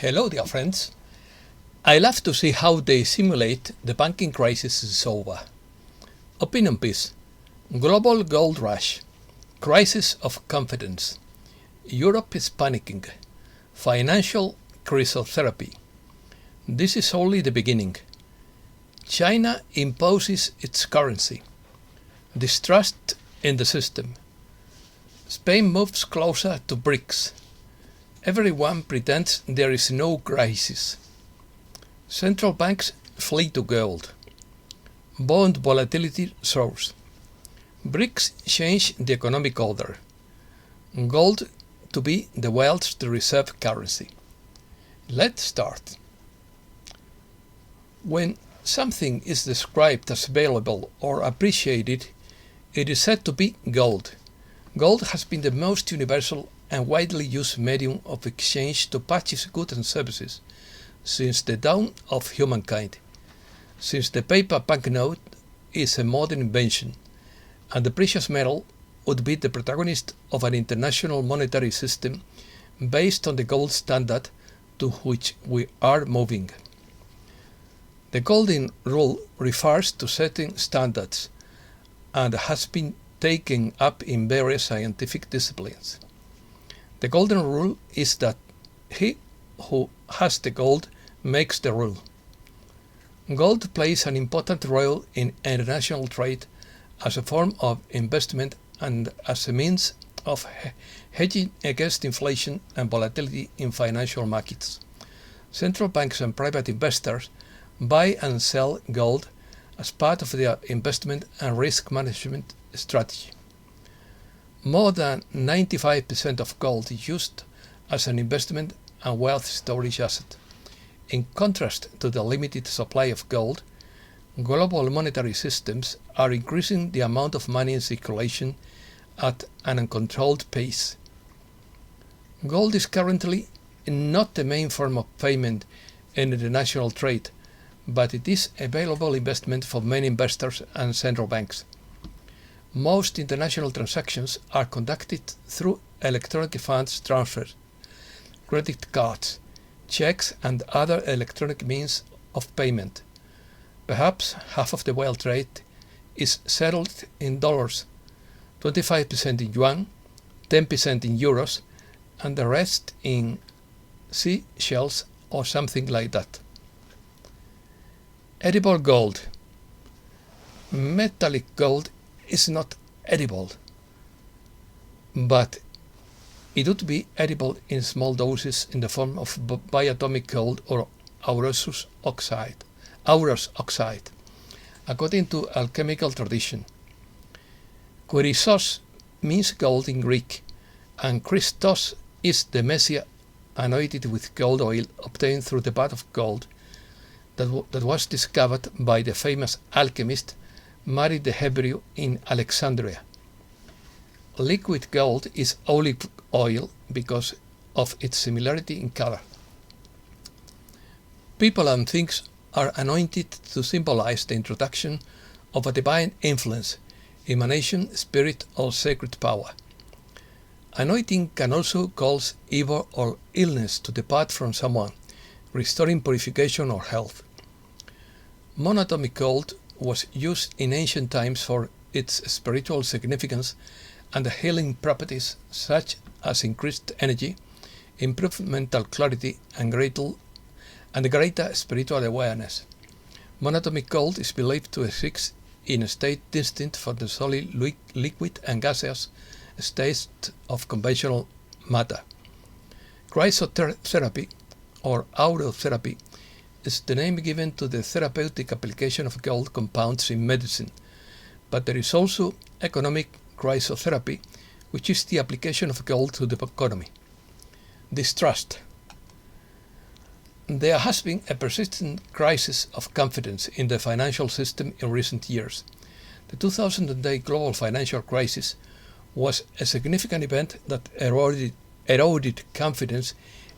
Hello, dear friends. I love to see how they simulate the banking crisis is over. Opinion piece. Global gold rush. Crisis of confidence. Europe is panicking. Financial chrysotherapy. This is only the beginning. China imposes its currency. Distrust in the system. Spain moves closer to BRICS. Everyone pretends there is no crisis. Central banks flee to gold. Bond volatility soars. BRICS change the economic order. Gold to be the world's reserve currency. Let's start. When something is described as valuable or appreciated, it is said to be gold. Gold has been the most universal and widely used medium of exchange to purchase goods and services since the dawn of humankind. Since the paper banknote is a modern invention, and the precious metal would be the protagonist of an international monetary system based on the gold standard to which we are moving. The golden rule refers to setting standards and has been taken up in various scientific disciplines. The golden rule is that he who has the gold makes the rule. Gold plays an important role in international trade as a form of investment and as a means of hedging against inflation and volatility in financial markets. Central banks and private investors buy and sell gold as part of their investment and risk management strategy. More than 95% of gold is used as an investment and wealth storage asset. In contrast to the limited supply of gold, global monetary systems are increasing the amount of money in circulation at an uncontrolled pace. Gold is currently not the main form of payment in international trade, but it is a valuable investment for many investors and central banks. Most international transactions are conducted through electronic funds transfers, credit cards, checks, and other electronic means of payment. Perhaps half of the world trade is settled in dollars, 25% in yuan, 10% in euros, and the rest in seashells or something like that. Edible gold. Metallic gold is not edible, but it would be edible in small doses in the form of biatomic gold or aurous oxide, according to alchemical tradition. Chrysos means gold in Greek, and Christos is the Messiah anointed with gold oil obtained through the bath of gold that was discovered by the famous alchemist Mary the Hebrew in Alexandria. Liquid gold is olive oil because of its similarity in color. People and things are anointed to symbolize the introduction of a divine influence, emanation, spirit, or sacred power. Anointing can also cause evil or illness to depart from someone, restoring purification or health. Monatomic gold was used in ancient times for its spiritual significance and healing properties such as increased energy, improved mental clarity, and greater spiritual awareness. Monatomic gold is believed to exist in a state distinct from the solid, liquid, and gaseous states of conventional matter. Chrysotherapy or aurotherapy is the name given to the therapeutic application of gold compounds in medicine, but there is also economic chrysotherapy, which is the application of gold to the economy. Distrust. There has been a persistent crisis of confidence in the financial system in recent years. The 2008 global financial crisis was a significant event that eroded confidence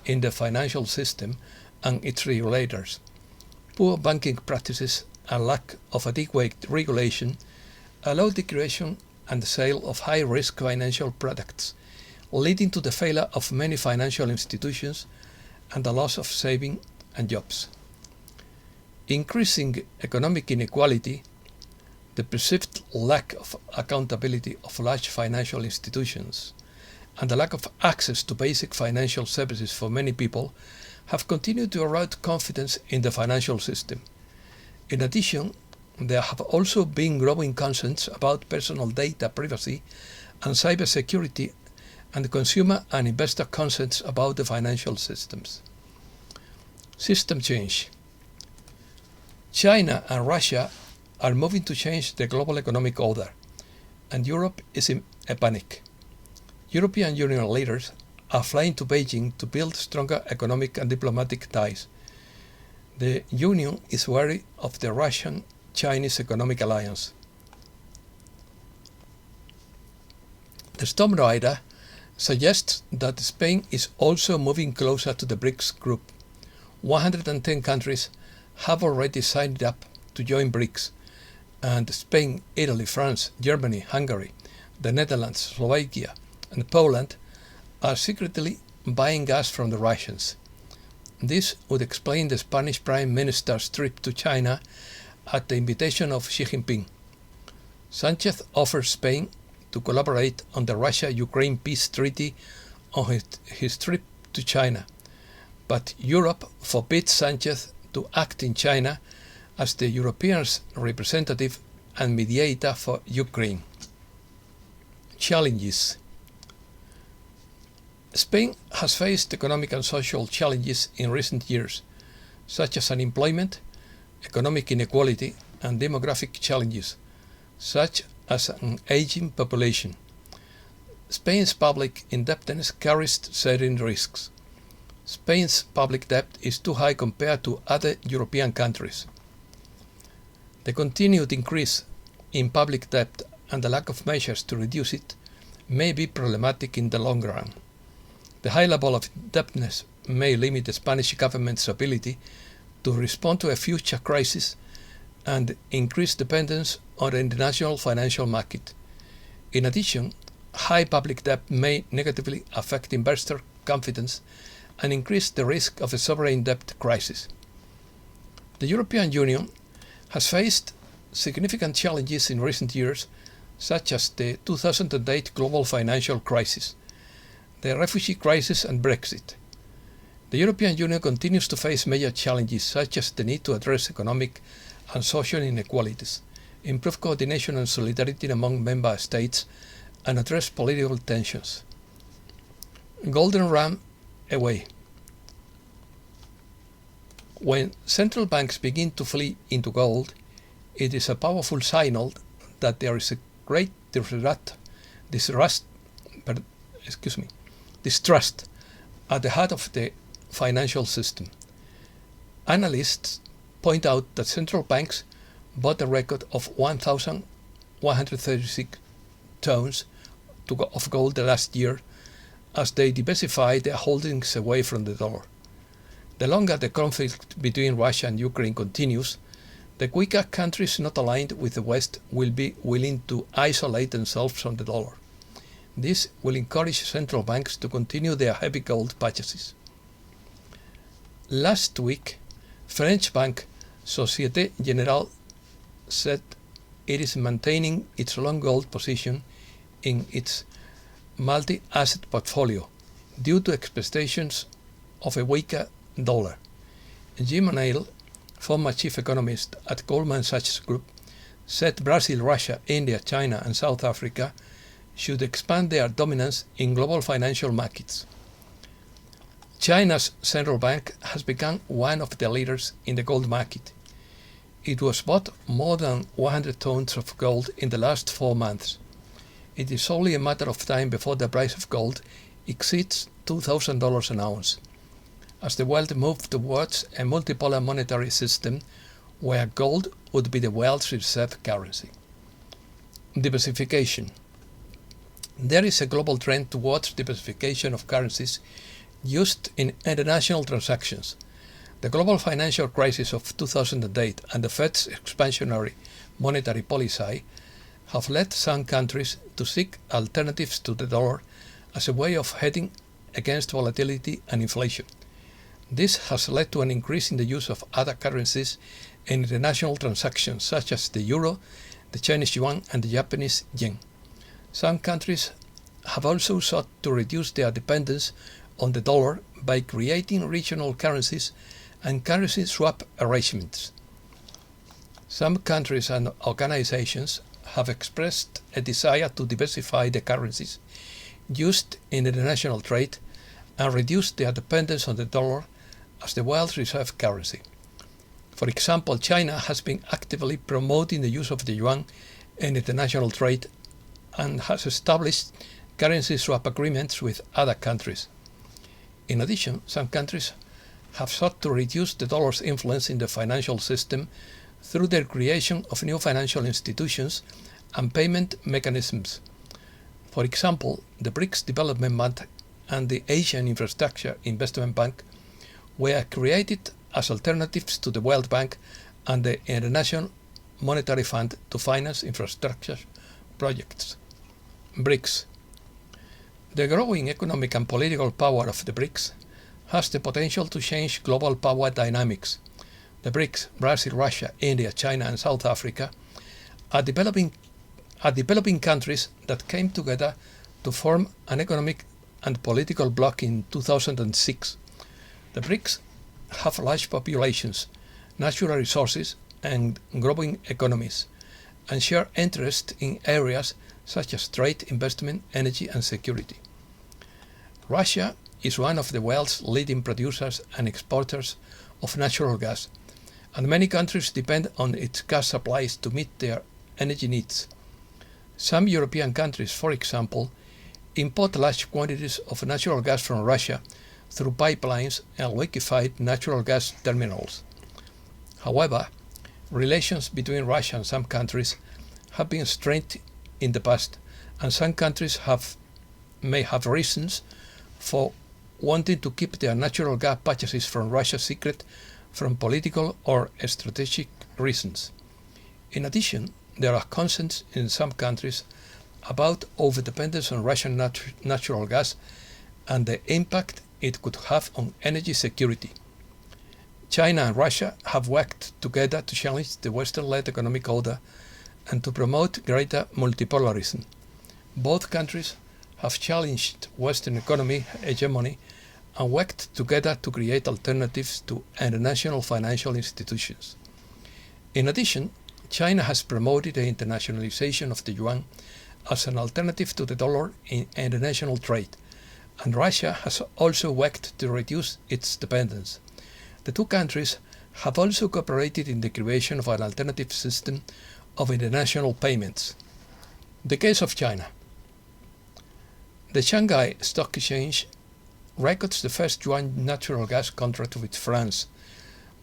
in the financial system and its regulators. Poor banking practices and lack of adequate regulation allowed the creation and the sale of high-risk financial products, leading to the failure of many financial institutions and the loss of saving and jobs. Increasing economic inequality, the perceived lack of accountability of large financial institutions, and the lack of access to basic financial services for many people have continued to erode confidence in the financial system. In addition, there have also been growing concerns about personal data privacy and cybersecurity, and consumer and investor concerns about the financial systems. System change. China and Russia are moving to change the global economic order, and Europe is in a panic. European Union leaders are flying to Beijing to build stronger economic and diplomatic ties. The Union is wary of the Russian-Chinese economic alliance. The storm rider suggests that Spain is also moving closer to the BRICS group. 110 countries have already signed up to join BRICS, and Spain, Italy, France, Germany, Hungary, the Netherlands, Slovakia, and Poland are secretly buying gas from the Russians. This would explain the Spanish Prime Minister's trip to China at the invitation of Xi Jinping. Sánchez offers Spain to collaborate on the Russia-Ukraine peace treaty on his trip to China, but Europe forbids Sánchez to act in China as the Europeans' representative and mediator for Ukraine. Challenges. Spain has faced economic and social challenges in recent years, such as unemployment, economic inequality, and demographic challenges, such as an aging population. Spain's public indebtedness carries certain risks. Spain's public debt is too high compared to other European countries. The continued increase in public debt and the lack of measures to reduce it may be problematic in the long run. The high level of indebtedness may limit the Spanish government's ability to respond to a future crisis and increase dependence on the international financial market. In addition, high public debt may negatively affect investor confidence and increase the risk of a sovereign debt crisis. The European Union has faced significant challenges in recent years, such as the 2008 global financial crisis, the refugee crisis, and Brexit. The European Union continues to face major challenges, such as the need to address economic and social inequalities, improve coordination and solidarity among member states, and address political tensions. Golden run away. When central banks begin to flee into gold, it is a powerful signal that there is a great distrust at the heart of the financial system. Analysts point out that central banks bought a record of 1,136 tons of gold last year as they diversified their holdings away from the dollar. The longer the conflict between Russia and Ukraine continues, the weaker countries not aligned with the West will be willing to isolate themselves from the dollar. This will encourage central banks to continue their heavy gold purchases. Last week, French bank Société Générale said it is maintaining its long gold position in its multi-asset portfolio due to expectations of a weaker dollar. Jim O'Neill, former chief economist at Goldman Sachs Group, said Brazil, Russia, India, China, and South Africa should expand their dominance in global financial markets. China's central bank has become one of the leaders in the gold market. It was bought more than 100 tons of gold in the last 4 months. It is only a matter of time before the price of gold exceeds $2,000 an ounce, as the world moves towards a multipolar monetary system where gold would be the world's reserve currency. Diversification. There is a global trend towards diversification of currencies used in international transactions. The global financial crisis of 2008 and the Fed's expansionary monetary policy have led some countries to seek alternatives to the dollar as a way of hedging against volatility and inflation. This has led to an increase in the use of other currencies in international transactions such as the euro, the Chinese yuan and the Japanese yen. Some countries have also sought to reduce their dependence on the dollar by creating regional currencies and currency swap arrangements. Some countries and organizations have expressed a desire to diversify the currencies used in international trade and reduce their dependence on the dollar as the world's reserve currency. For example, China has been actively promoting the use of the yuan in international trade and has established currency swap agreements with other countries. In addition, some countries have sought to reduce the dollar's influence in the financial system through the creation of new financial institutions and payment mechanisms. For example, the BRICS Development Bank and the Asian Infrastructure Investment Bank were created as alternatives to the World Bank and the International Monetary Fund to finance infrastructure projects. BRICS. The growing economic and political power of the BRICS has the potential to change global power dynamics. The BRICS, Brazil, Russia, India, China and South Africa, are developing countries that came together to form an economic and political bloc in 2006. The BRICS have large populations, natural resources and growing economies, and share interest in areas such as trade, investment, energy and security. Russia is one of the world's leading producers and exporters of natural gas, and many countries depend on its gas supplies to meet their energy needs. Some European countries, for example, import large quantities of natural gas from Russia through pipelines and liquefied natural gas terminals. However, relations between Russia and some countries have been strained in the past, and some countries may have reasons for wanting to keep their natural gas purchases from Russia secret from political or strategic reasons. In addition, there are concerns in some countries about overdependence on Russian natural gas and the impact it could have on energy security. China and Russia have worked together to challenge the Western-led economic order and to promote greater multipolarism. Both countries have challenged Western economic hegemony and worked together to create alternatives to international financial institutions. In addition, China has promoted the internationalization of the yuan as an alternative to the dollar in international trade, and Russia has also worked to reduce its dependence. The two countries have also cooperated in the creation of an alternative system of international payments. The case of China. The Shanghai Stock Exchange records the first yuan natural gas contract with France,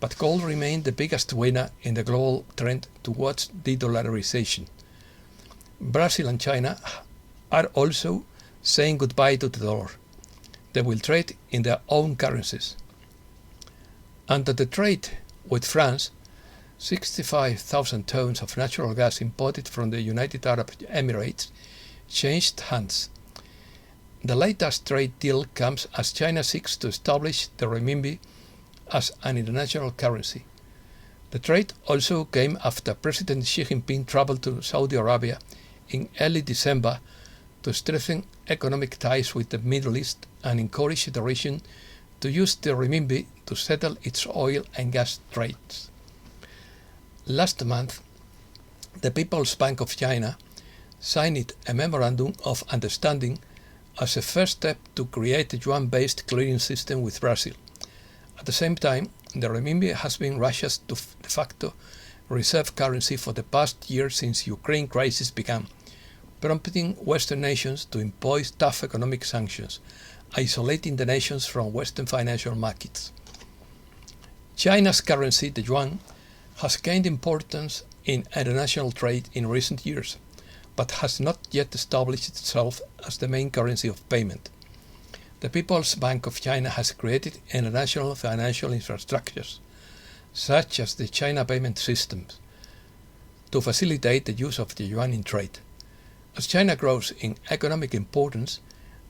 but gold remained the biggest winner in the global trend towards de-dollarization. Brazil and China are also saying goodbye to the dollar. They will trade in their own currencies. Under the trade with France, 65,000 tons of natural gas imported from the United Arab Emirates changed hands. The latest trade deal comes as China seeks to establish the renminbi as an international currency. The trade also came after President Xi Jinping traveled to Saudi Arabia in early December to strengthen economic ties with the Middle East and encourage the region to use the renminbi to settle its oil and gas trades. Last month, the People's Bank of China signed a memorandum of understanding as a first step to create a yuan-based clearing system with Brazil. At the same time, the renminbi has been Russia's de facto reserve currency for the past year since Ukraine crisis began, prompting Western nations to impose tough economic sanctions, isolating the nations from Western financial markets. China's currency, the yuan, has gained importance in international trade in recent years, but has not yet established itself as the main currency of payment. The People's Bank of China has created international financial infrastructures, such as the China payment systems, to facilitate the use of the yuan in trade. As China grows in economic importance,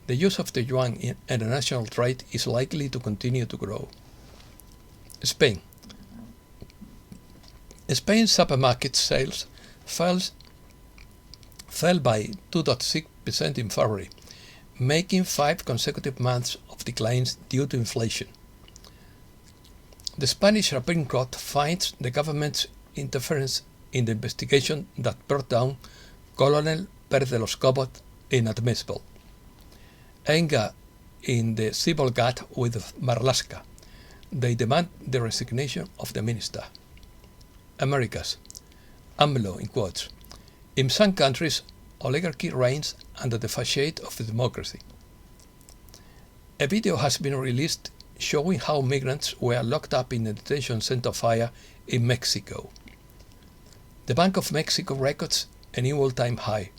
the use of the yuan in international trade is likely to continue to grow. Spain. Spain's supermarket sales fell by 2.6% in February, making 5 consecutive months of declines due to inflation. The Spanish Supreme Court finds the government's interference in the investigation that brought down Colonel Pérez de los Cobos inadmissible. Anger in the civil gut with Marlaska. They demand the resignation of the minister. Americas. AMLO in quotes. In some countries, oligarchy reigns under the facade of democracy. A video has been released showing how migrants were locked up in a detention center fire in Mexico. The Bank of Mexico records a new all-time high.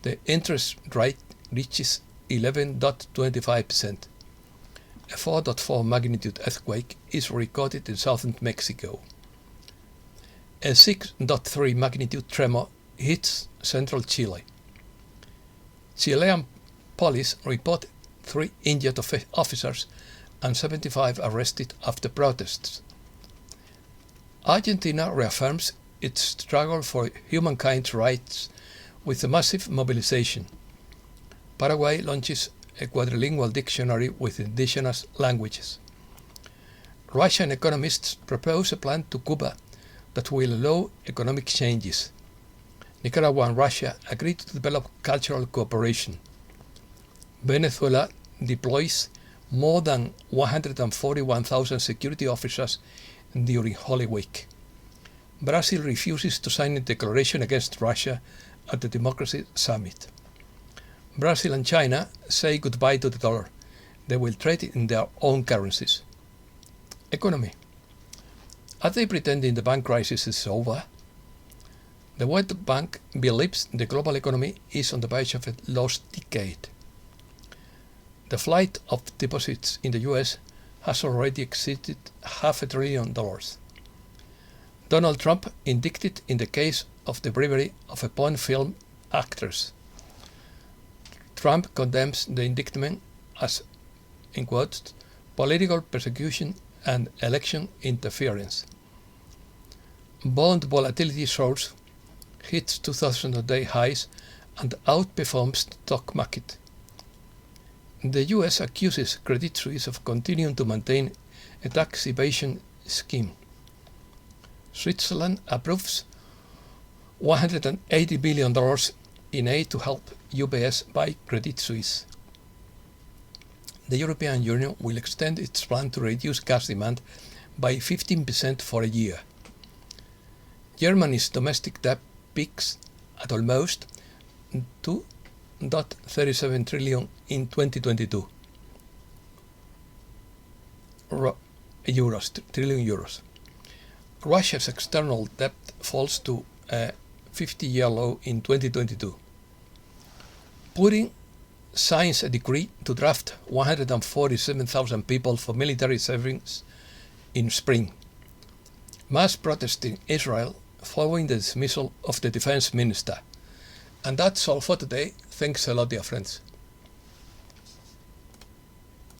The interest rate reaches 11.25%. A 4.4 magnitude earthquake is recorded in southern Mexico. A 6.3 magnitude tremor hits central Chile. Chilean police report 3 injured officers and 75 arrested after protests. Argentina reaffirms its struggle for humankind's rights with a massive mobilization. Paraguay launches a quadrilingual dictionary with indigenous languages. Russian economists propose a plan to Cuba that will allow economic changes. Nicaragua and Russia agreed to develop cultural cooperation. Venezuela deploys more than 141,000 security officers during Holy Week. Brazil refuses to sign a declaration against Russia at the Democracy Summit. Brazil and China say goodbye to the dollar. They will trade in their own currencies. Economy. Are they pretending the bank crisis is over? The World Bank believes the global economy is on the verge of a lost decade. The flight of deposits in the US has already exceeded $500 billion. Donald Trump indicted in the case of the bribery of a porn film actress. Trump condemns the indictment as, in quotes, political persecution and election interference. Bond volatility soars, hits 2000-day highs and outperforms the stock market. The US accuses Credit Suisse of continuing to maintain a tax evasion scheme. Switzerland approves $180 billion in aid to help UBS buy Credit Suisse. The European Union will extend its plan to reduce gas demand by 15% for a year. Germany's domestic debt peaks at almost 2.37 trillion in 2022 trillion euros. Russia's external debt falls to a 50-year low in 2022. Putin signs a decree to draft 147,000 people for military service in spring. Mass protest in Israel following the dismissal of the defense minister. And that's all for today. Thanks a lot, dear friends.